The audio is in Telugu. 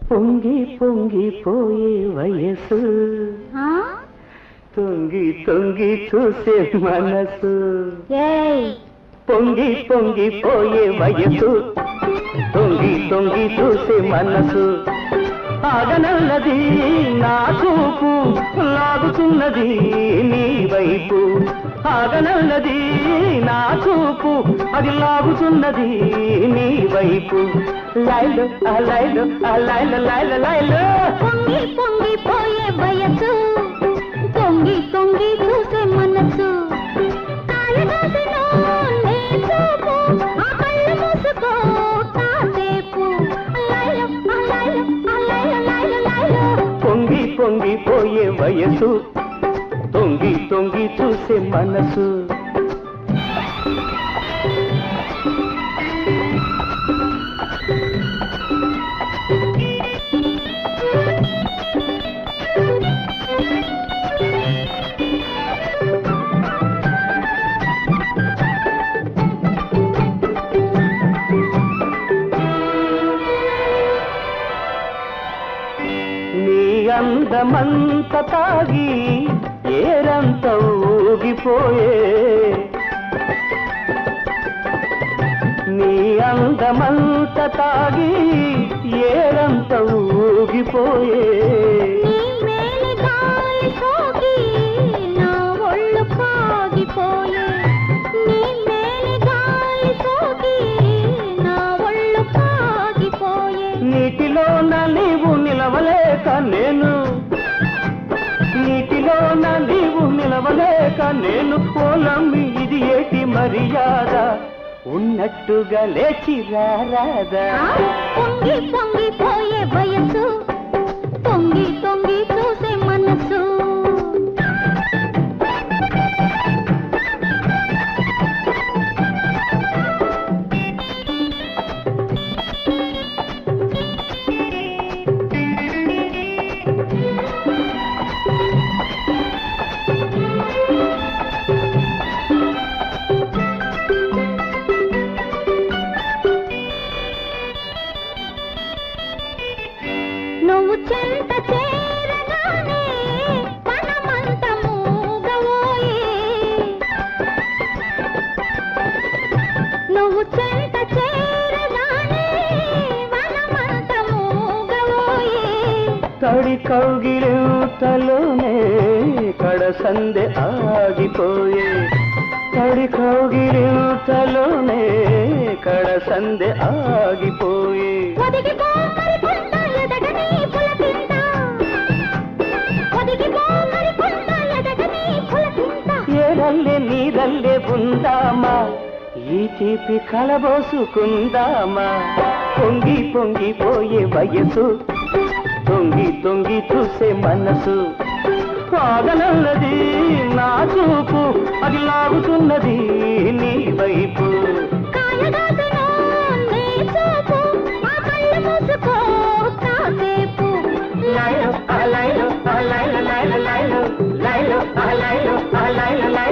పొంగి పొంగిపోయే వయసు తొంగి తొంగి చూసే మనసు పొంగి పొంగిపోయే వయసు తొంగి తొంగి చూసే మనసు ఆగనన్నది నా చూపు లాగుతున్నది నీ వైపు ఆగనన్నది నా చూపు అది లాగుతున్నది నీ వైపు లైలు లైలు లైలు లైలు లైలు పొంగి పొంగిపోయే వయసు తొంగి తొంగి చూసే మనసు పొంగి పొంగిపోయే వయసు తొంగి తొంగి చూసే మనసు అందమంత తాగి ఏరంత ఊగిపోయే నీ అందమంత తాగి ఏరంత ఊగిపోయే నీటిలో నీవు నిలవలేక నేను నీటిలో నీవు నిలవలేక నేను పోలమ్మి ఇది ఏటి మర్యాద ఉన్నట్టుగా లేచి రారాదా పొంగి పొంగిపోయే వయసు తొంగి తొంగి చూసే మనసు నువ్వు చెంత చేరగానే మనమంత మూగవోయే నువ్వు చెంత చేరగానే మనమంత మూగవోయే తడి కౌగిలింతలోనే కడసందె ఆగిపోయే తడి కౌగిలింతలోనే కడసందె ఆగిపోయే ఏరల్లే నీరల్లే ఉందామా ఈ తీపి కలబోసుకుందామా పొంగి పొంగిపోయే వయసు తొంగి తొంగి చూసే మనసు ఆగనన్నది నా చూపు అది లాగుతున్నది నీ వైపు లైలు లైలు లైలు లైలు లైలు లైలు లైలు లైలు